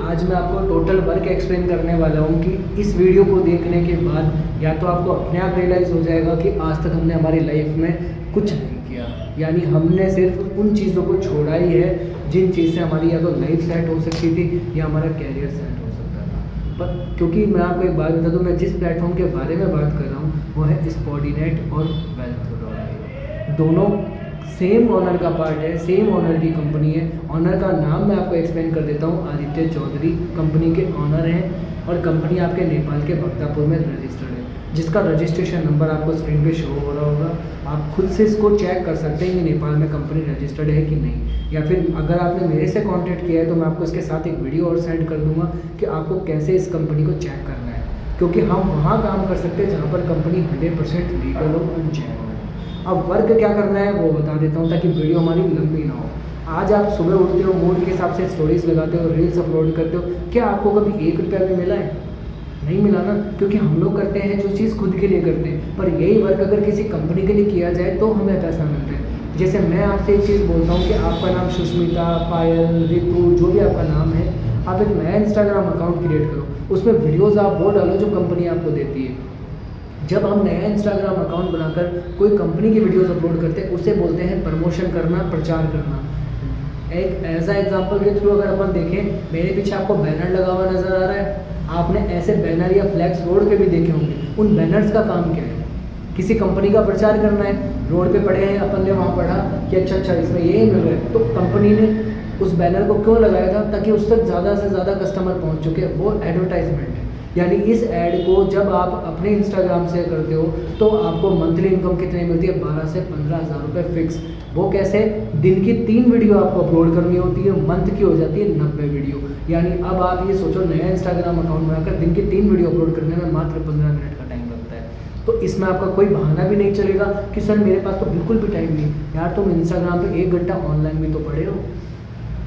आज मैं आपको टोटल वर्क एक्सप्लेन करने वाला हूँ कि इस वीडियो को देखने के बाद या तो आपको अपने आप रियलाइज़ हो जाएगा कि आज तक हमने हमारी लाइफ में कुछ नहीं किया, यानी हमने सिर्फ उन चीज़ों को छोड़ा ही है जिन चीज़ से हमारी या तो लाइफ सेट हो सकती थी या हमारा कैरियर सेट हो सकता था। पर क्योंकि मैं आपको एक बात बता दूँ, मैं जिस प्लेटफॉर्म के बारे में बात कर रहा हूँ वो है स्पॉटिनेट और वेल्थ। दोनों सेम ऑनर का पार्ट है, सेम ऑनर की कंपनी है। ऑनर का नाम मैं आपको एक्सप्लेन कर देता हूँ। आदित्य चौधरी कंपनी के ऑनर हैं और कंपनी आपके नेपाल के भक्तापुर में रजिस्टर्ड है, जिसका रजिस्ट्रेशन नंबर आपको स्क्रीन पे शो हो रहा होगा। आप खुद से इसको चेक कर सकते हैं कि नेपाल में कंपनी रजिस्टर्ड है कि नहीं, या फिर अगर आपने मेरे से कॉन्टैक्ट किया है तो मैं आपको इसके साथ एक वीडियो और सेंड कर दूँगा कि आपको कैसे इस कंपनी को चेक करना है, क्योंकि हम वहाँ काम कर सकते हैं जहाँ पर कंपनी 100% लीगल हो और जेन्युइन हो। अब वर्क क्या करना है वो बता देता हूँ ताकि वीडियो हमारी लंबी ना हो। आज आप सुबह उठते हो, मूड के हिसाब से स्टोरीज लगाते हो, रील्स अपलोड करते हो, क्या आपको कभी 1 रुपया भी मिला है? नहीं मिला ना, क्योंकि हम लोग करते हैं जो चीज़ खुद के लिए करते हैं। पर यही वर्क अगर किसी कंपनी के लिए किया जाए तो हमें पैसा मिलता है। जैसे मैं आपसे एक चीज़ बोलता हूँ कि आपका नाम सुष्मिता, पायल, रितु, जो भी आपका नाम है, आप एक नया इंस्टाग्राम अकाउंट क्रिएट करो, उसमें वीडियोज़ आप वो डालो जो कंपनी आपको देती है। जब हम नया इंस्टाग्राम अकाउंट बनाकर कोई कंपनी की वीडियोस अपलोड करते हैं उसे बोलते हैं प्रमोशन करना, प्रचार करना। एक ऐसा एग्जांपल के थ्रू अगर अपन देखें, मेरे पीछे आपको बैनर लगा हुआ नज़र आ रहा है। आपने ऐसे बैनर या फ्लैक्स रोड पे भी देखे होंगे। उन बैनर्स का काम क्या है? किसी कंपनी का प्रचार करना है। रोड पे पढ़े हैं, अपन ने वहाँ पढ़ा कि अच्छा इसमें ये मिल रहा है, तो कंपनी ने उस बैनर को क्यों लगाया था? ताकि उस तक ज़्यादा से ज़्यादा कस्टमर पहुँच चुके। वो एडवर्टाइजमेंट है। यानी इस ऐड को जब आप अपने इंस्टाग्राम से करते हो तो आपको मंथली इनकम कितनी मिलती है? 12 से 15 हज़ार रुपये फिक्स। वो कैसे? दिन की 3 वीडियो आपको अपलोड करनी होती है, मंथ की हो जाती है 90 वीडियो। यानी अब आप ये सोचो, नया इंस्टाग्राम अकाउंट बनाकर दिन की 3 वीडियो अपलोड करने में मात्र 15 मिनट का टाइम लगता है। तो इसमें आपका कोई बहाना भी नहीं चलेगा कि सर मेरे पास तो बिल्कुल भी टाइम नहीं। यार तुम इंस्टाग्राम पर 1 घंटा ऑनलाइन भी तो पढ़े हो,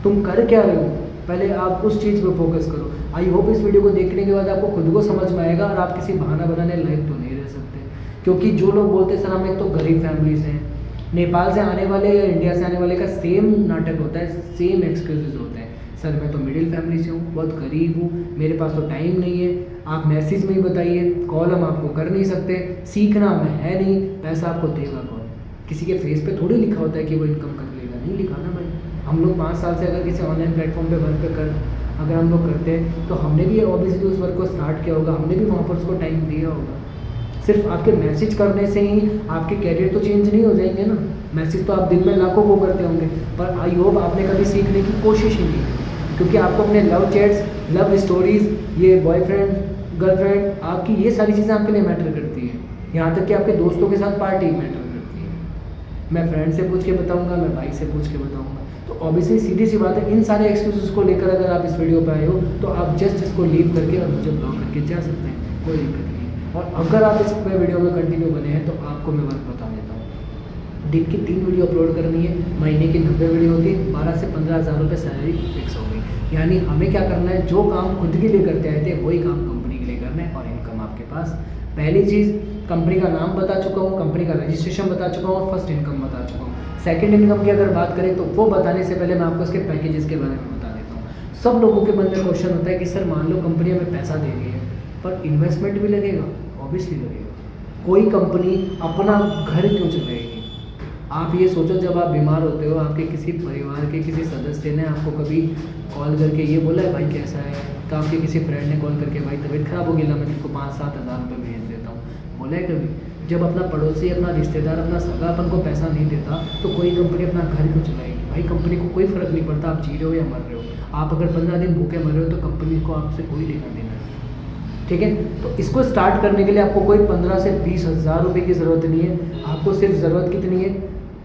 तुम कर क्या रहे हो? पहले आप उस चीज़ पर फोकस करो। आई होप इस वीडियो को देखने के बाद आपको खुद को समझ में आएगा और आप किसी बहाना बनाने लायक तो नहीं रह सकते। क्योंकि जो लोग बोलते हैं सर हम एक तो गरीब फैमिली से हैं, नेपाल से आने वाले या इंडिया से आने वाले का सेम नाटक होता है, सेम एक्सक्यूजेज होते हैं। सर मैं तो मिडिल फैमिली से हूँ, बहुत गरीब हूँ, मेरे पास तो टाइम नहीं है। आप मैसेज में ही बताइए, कॉल हम आपको कर नहीं सकते, सीखना हमें है नहीं, पैसा आपको देगा कौन? किसी के फेस पे थोड़ी लिखा होता है कि वो इनकम कर लेगा, नहीं लिखा ना भाई। हम लोग 5 साल से अगर किसी ऑनलाइन प्लेटफॉर्म पे वर्क अगर हम लोग करते हैं तो हमने भी ऑब्वियसली उस वर्क को स्टार्ट किया होगा, हमने भी वहाँ पर उसको टाइम दिया होगा। सिर्फ आपके मैसेज करने से ही आपके कैरियर तो चेंज नहीं हो जाएंगे ना। मैसेज तो आप दिन में लाखों को करते होंगे, पर आई होप आपने कभी सीखने की कोशिश ही नहीं की, क्योंकि आपको अपने लव चैट्स, लव स्टोरीज़, ये बॉयफ्रेंड, गर्लफ्रेंड, आपकी ये सारी चीज़ें आपके लिए मैटर करती हैं। यहाँ तक कि आपके दोस्तों के साथ पार्टी मैटर करती है। मैं फ्रेंड से पूछ के बताऊँगा, मैं भाई से पूछ के बताऊँगा। तो ऑब्वियसली सीधी सी बात है, इन सारे एक्सक्यूजेस को लेकर अगर आप इस वीडियो पे आए हो तो आप जस्ट इसको लीव करके और मुझे ब्लॉक करके जा सकते हैं, कोई दिक्कत नहीं है। और अगर आप इस वीडियो में कंटिन्यू बने हैं तो आपको मैं वर्क बता देता हूँ। दिन की 3 वीडियो अपलोड करनी है, महीने की 90 वीडियो होती है, 12 से 15 हज़ार रुपये सैलरी फिक्स हो गई। यानी हमें क्या करना है, जो काम खुद के लिए करते आए थे वही काम कंपनी के लिए करना है, और इनकम आपके पास। पहली चीज़, कंपनी का नाम बता चुका हूँ, कंपनी का रजिस्ट्रेशन बता चुका हूँ और फर्स्ट इनकम बता चुका हूँ। सेकंड इनकम की अगर बात करें तो वो बताने से पहले मैं आपको इसके पैकेजेस के बारे में बता देता हूँ। सब लोगों के मन में क्वेश्चन होता है कि सर मान लो कंपनी हमें पैसा दे रही है, पर इन्वेस्टमेंट भी लगेगा? ऑब्वियसली लगेगा। कोई कंपनी अपना घर क्यों चलाएगी? आप ये सोचो, जब आप बीमार होते हो, आपके किसी परिवार के किसी सदस्य ने आपको कभी कॉल करके ये बोला है भाई कैसा है? तो आपके किसी फ्रेंड ने कॉल करके भाई तबीयत खराब हो गई, मैं तुमको 5-7 हज़ार रुपये भेज देता हूँ, बोला है कभी? जब अपना पड़ोसी, अपना रिश्तेदार, अपना सगा अपन को पैसा नहीं देता तो कोई कंपनी अपना घर क्यों चलाएगी? भाई कंपनी को कोई फ़र्क नहीं पड़ता आप जी रहे हो या मर रहे हो। आप अगर 15 दिन भूखे मर रहे हो तो कंपनी को आपसे कोई लेना देना नहीं, ठीक है? तो इसको स्टार्ट करने के लिए आपको कोई 15 से 20 हज़ार रुपये की ज़रूरत नहीं है। आपको सिर्फ ज़रूरत कितनी है?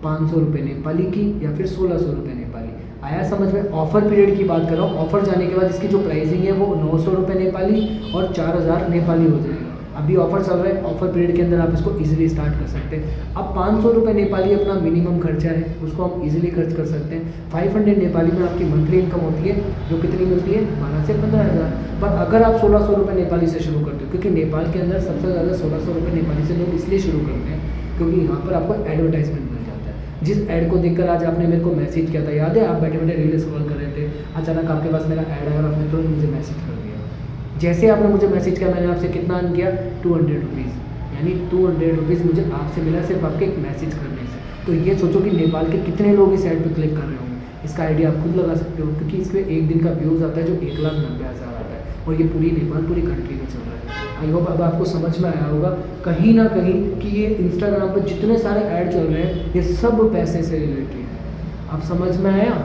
500 रुपये नेपाली की या फिर 1600 रुपये नेपाली। आया समझ में? ऑफ़र पीरियड की बात कर रहा हूँ। ऑफ़र जाने के बाद इसकी जो प्राइसिंग है वो 900 रुपये नेपाली और 4000 नेपाली हो जाएगा। अभी ऑफर चल रहा है, ऑफर पीरियड के अंदर आप इसको इजीली स्टार्ट कर सकते हैं। अब 500 रुपये नेपाली अपना मिनिमम खर्चा है, उसको हम इजीली खर्च कर सकते हैं। 500 नेपाली में आपकी मंथली इनकम होती है जो कितनी मिलती है? 12 से 15 हज़ार। पर अगर आप 1600 रुपये नेपाली से शुरू करते हो, क्योंकि नेपाल के अंदर सबसे ज़्यादा 1600 रुपये नेपाली से लोग इसलिए शुरू करते हैं क्योंकि यहाँ पर आपको एडवर्टाइजमेंट मिल जाता है। जिस ऐड को देखकर आज आपने मेरे को मैसेज किया था, याद है? आप बैठे बैठे रील स्क्रॉल कर रहे थे, अचानक आपके पास मेरा ऐड आया और आपने तुरंत मुझे मैसेज कर दिया। जैसे आपने मुझे मैसेज किया, मैंने आपसे कितना अर्न किया, 200 रुपीज़, यानी 200 रुपीज़ मुझे आपसे मिला सिर्फ आपके एक मैसेज करने से। तो ये सोचो कि नेपाल के कितने लोग इस ऐड पे क्लिक कर रहे होंगे। इसका आइडिया आप खुद लगा सकते हो, क्योंकि इस पर एक दिन का व्यूज़ आता है जो 1,90,000 आता है, और ये पूरी नेपाल, पूरी कंट्री में चल रहा है। आई होप अब आपको समझ में आया होगा कहीं ना कहीं कि ये इंस्टाग्राम पर जितने सारे ऐड चल रहे हैं ये सब पैसे से रिलेटेड है। आप समझ में आया?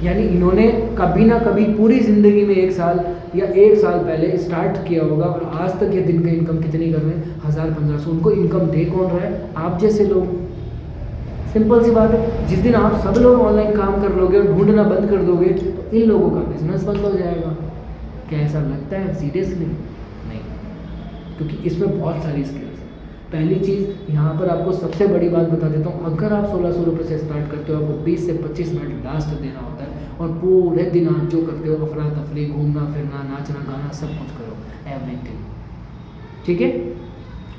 यानी इन्होंने कभी ना कभी पूरी ज़िंदगी में 1 साल या 1 साल पहले स्टार्ट किया होगा, और आज तक ये दिन का इनकम कितनी कर रहे हैं, 1000-1500। उनको इनकम दे कौन रहा है? आप जैसे लोग। सिंपल सी बात है, जिस दिन आप सब लोग ऑनलाइन काम कर लोगे और ढूंढना बंद कर दोगे तो इन लोगों का बिजनेस बंद हो जाएगा। क्या ऐसा लगता है? सीरियसली नहीं, क्योंकि इसमें बहुत सारी स्किल्स हैं। पहली चीज़ यहाँ पर आपको सबसे बड़ी बात बता देता हूँ, अगर आप 1600 रुपये से स्टार्ट करते हो, आपको 20 से 25 मिनट लास्ट देना होता है, और पूरे दिन आप जो करते हो, अफरा तफरी, घूमना फिरना, नाचना गाना, सब कुछ करो, एवरीथिंग। ठीक है?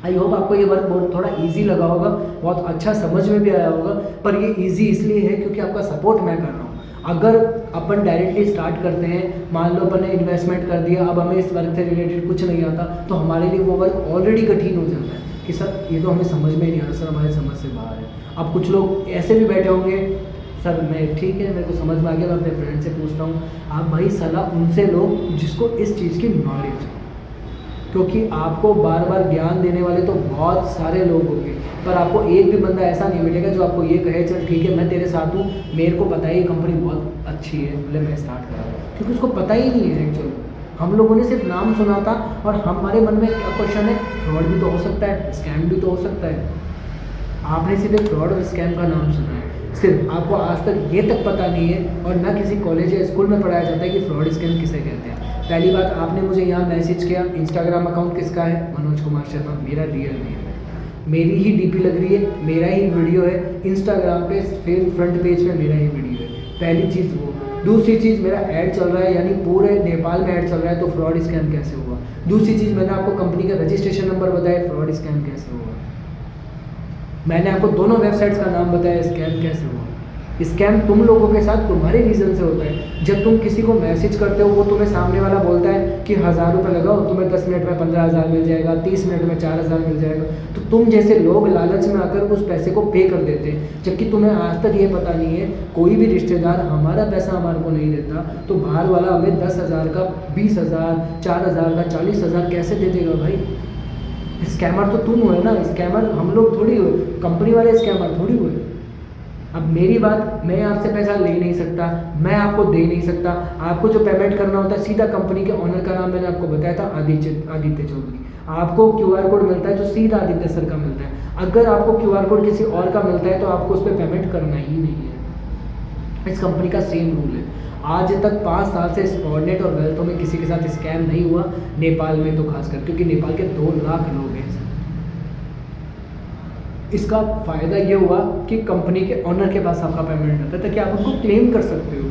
आई होप आपको ये वर्क बहुत थोड़ा इजी लगा होगा, बहुत अच्छा समझ में भी आया होगा। पर ये इजी इसलिए है क्योंकि आपका सपोर्ट मैं कर रहा हूँ। अगर अपन डायरेक्टली स्टार्ट करते हैं, मान लो अपन ने इन्वेस्टमेंट कर दिया, अब हमें इस वर्क से रिलेटेड कुछ नहीं आता, तो हमारे लिए वो वर्क ऑलरेडी कठिन हो जाता है कि सर ये तो हमें समझ में ही नहीं आ रहा, सर हमारे समझ से बाहर है। अब कुछ लोग ऐसे भी बैठे होंगे, सर मैं ठीक है, मेरे को समझ में आ गया, मैं अपने फ्रेंड से पूछता हूँ। आप भाई सलाह उनसे लो जिसको इस चीज़ की नॉलेज है, क्योंकि आपको बार बार ज्ञान देने वाले तो बहुत सारे लोग होंगे, पर आपको एक भी बंदा ऐसा नहीं मिलेगा जो आपको ये कहे चल ठीक है मैं तेरे साथ हूँ, मेरे को पता है ये कंपनी बहुत अच्छी है, बोले मैं स्टार्ट करा रहा हूँ, क्योंकि उसको पता ही नहीं है एक्चुअल। हम लोगों ने सिर्फ नाम सुना था, और हमारे मन में क्या क्वेश्चन है, फ्रॉड भी तो हो सकता है, स्कैम भी तो हो सकता है। आपने सिर्फ एक फ्रॉड और स्कैम का नाम सुना है, सिर्फ आपको आज तक ये तक पता नहीं है, और ना किसी कॉलेज या स्कूल में पढ़ाया जाता है कि फ्रॉड स्कैम किसे कहते हैं। पहली बात, आपने मुझे यहाँ मैसेज किया, इंस्टाग्राम अकाउंट किसका है? मनोज कुमार शर्मा, मेरा रियल नेम है, मेरी ही डीपी लग रही है, मेरा ही वीडियो है, इंस्टाग्राम पे फ्रंट पेज पे मेरा ही वीडियो है। पहली चीज़ वो। दूसरी चीज़, मेरा ऐड चल रहा है, यानी पूरे नेपाल में ऐड चल रहा है, तो फ्रॉड स्कैम कैसे हुआ? दूसरी चीज़, मैंने आपको कंपनी का रजिस्ट्रेशन नंबर बताया, फ्रॉड स्कैम कैसे हुआ? मैंने आपको दोनों वेबसाइट्स का नाम बताया, स्कैम कैसे हुआ? स्कैम तुम लोगों के साथ तुम्हारे रीज़न से होता है। जब तुम किसी को मैसेज करते हो, वो तुम्हें सामने वाला बोलता है कि 1000 रुपये लगाओ, तुम्हें 10 मिनट में 15,000 मिल जाएगा, 30 मिनट में 4,000 मिल जाएगा, तो तुम जैसे लोग लालच में आकर उस पैसे को पे कर देते हैं, जबकि तुम्हें आज तक ये पता नहीं है, कोई भी रिश्तेदार हमारा पैसा हमारे को नहीं देता, तो बाहर वाला हमें 10,000 का, 20,000, 4,000 का, 40,000 कैसे दे देगा भाई? स्कैमर तो तुम हुए ना, स्कैमर हम लोग थोड़ी हुए, कंपनी वाले स्कैमर थोड़ी हुए। अब मेरी बात, मैं आपसे पैसा ले नहीं सकता, मैं आपको दे नहीं सकता, आपको जो पेमेंट करना होता है सीधा कंपनी के ऑनर का नाम मैंने आपको बताया था, आदित्य चौधरी। आपको क्यूआर कोड मिलता है जो सीधा आदित्य सर का मिलता है। अगर आपको क्यूआर कोड किसी और का मिलता है तो आपको उस पर पेमेंट करना ही नहीं है। इस कंपनी का सेम रूल है। आज तक 5 साल से स्पॉटनेट और वेल्थो में किसी के साथ स्कैम नहीं हुआ, नेपाल में तो खासकर, क्योंकि नेपाल के 2 लाख लोग हैं। इसका फ़ायदा ये हुआ कि कंपनी के ऑनर के पास आपका पेमेंट आता है, ताकि आप उनको क्लेम कर सकते हो।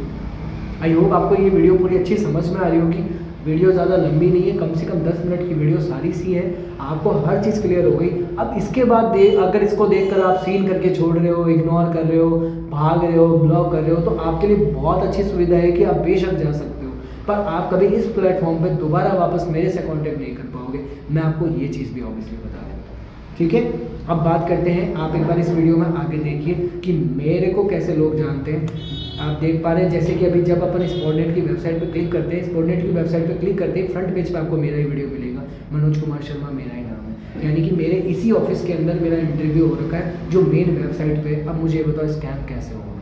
आई होप आपको ये वीडियो पूरी अच्छी समझ में आ रही होगी। वीडियो ज़्यादा लंबी नहीं है, कम से कम 10 मिनट की वीडियो सारी सी है, आपको हर चीज़ क्लियर हो गई। अब इसके बाद अगर इसको देखकर आप सीन करके छोड़ रहे हो, इग्नोर कर रहे हो, भाग रहे हो, ब्लॉक कर रहे हो, तो आपके लिए बहुत अच्छी सुविधा है कि आप बेशक जा सकते हो, पर आप कभी इस प्लेटफॉर्म पर दोबारा वापस मेरे से कॉन्टेक्ट नहीं कर पाओगे। मैं आपको ये चीज़ भी ऑब्वियसली बता देता हूँ। ठीक है, अब बात करते हैं, आप एक बार इस वीडियो में आगे देखिए कि मेरे को कैसे लोग जानते हैं। आप देख पा रहे हैं जैसे कि अभी जब अपन स्पॉटनेट की वेबसाइट पे क्लिक करते हैं, स्पॉटनेट की वेबसाइट पे क्लिक करते ही फ्रंट पेज पे आपको मेरा ही वीडियो मिलेगा, मनोज कुमार शर्मा मेरा ही नाम है, यानी कि मेरे इसी ऑफिस के अंदर मेरा इंटरव्यू हो रखा है जो मेन वेबसाइट पे। अब मुझे बताओ स्कैम कैसे होगा?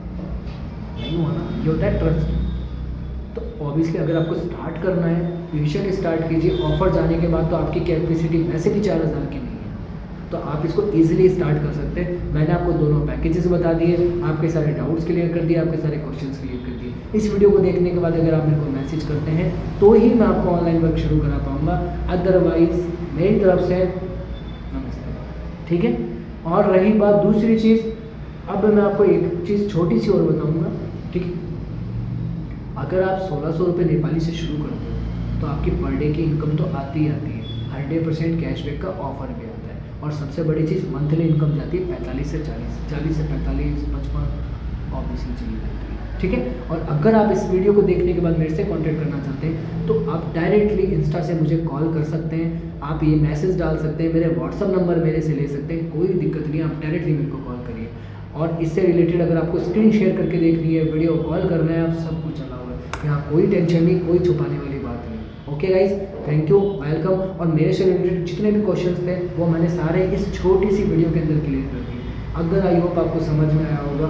नहीं हुआ ना, ये होता है ट्रस्ट। तो ऑब्वियसली अगर आपको स्टार्ट करना है बेशक स्टार्ट कीजिए, ऑफर जाने के बाद तो आपकी कैपेसिटी वैसे भी 4,000 की नहीं है, तो आप इसको इजीली स्टार्ट कर सकते हैं। मैंने आपको दोनों पैकेजेस बता दिए, आपके सारे डाउट्स क्लियर कर दिए, आपके सारे क्वेश्चंस क्लियर कर दिए। इस वीडियो को देखने के बाद अगर आप मेरे को मैसेज करते हैं तो ही मैं आपको ऑनलाइन वर्क शुरू करा पाऊँगा, अदरवाइज़ मेरी तरफ से नमस्ते। ठीक है, और रही बात दूसरी चीज़, अब मैं आपको एक चीज़ छोटी सी और बताऊँगा। ठीक है, अगर आप 1600 रुपये नेपाली से शुरू करते हो तो आपकी पर डे की इनकम तो आती ही आती है, 100% कैशबैक का ऑफर भी आता है, और सबसे बड़ी चीज़ मंथली इनकम जाती है 45 से 40, 40 से 45, 55 ऑब्वियसली चली जाती है। ठीक है। और अगर आप इस वीडियो को देखने के बाद मेरे से कांटेक्ट करना चाहते हैं तो आप डायरेक्टली इंस्टा से मुझे कॉल कर सकते हैं, आप ये मैसेज डाल सकते हैं, मेरे व्हाट्सअप नंबर मेरे से ले सकते हैं, कोई दिक्कत नहीं है, आप डायरेक्टली मेरे को कॉल करिए। और इससे रिलेटेड अगर आपको स्क्रीन शेयर करके देखनी है, वीडियो कॉल करना है, आप सब कुछ चला हुआ है, यहाँ कोई टेंशन नहीं, कोई छुपाने वाली बात नहीं। Okay guys, thank you, welcome. और मेरे से रिलेटेड जितने भी क्वेश्चंस थे वो मैंने सारे इस छोटी सी वीडियो के अंदर क्लियर कर दिए। अगर आई होप आपको समझ में आया होगा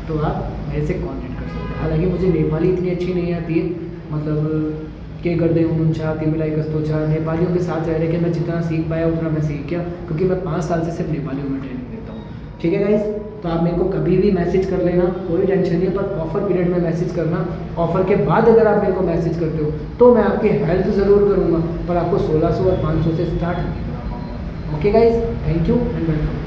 तो आप मेरे से कॉन्टेक्ट कर सकते हैं। हालांकि मुझे नेपाली इतनी अच्छी नहीं आती है, मतलब के गर्दे उनछा तिमिलाई कस्तोछा, नेपालियों के साथ रह रहे कि मैं जितना सीख पाया उतना मैं सीख गया, क्योंकि मैं 5 साल से सिर्फ नेपालियों में ट्रेनिंग देता हूँ। ठीक है गाइज, तो आप मेरे को कभी भी मैसेज कर लेना, कोई टेंशन नहीं है, पर ऑफर पीरियड में मैसेज करना। ऑफर के बाद अगर आप मेरे को मैसेज करते हो तो मैं आपकी हेल्प ज़रूर करूँगा, पर आपको 1600 और 500 से स्टार्ट नहीं करा पाऊँगा। Okay guys, thank you and welcome.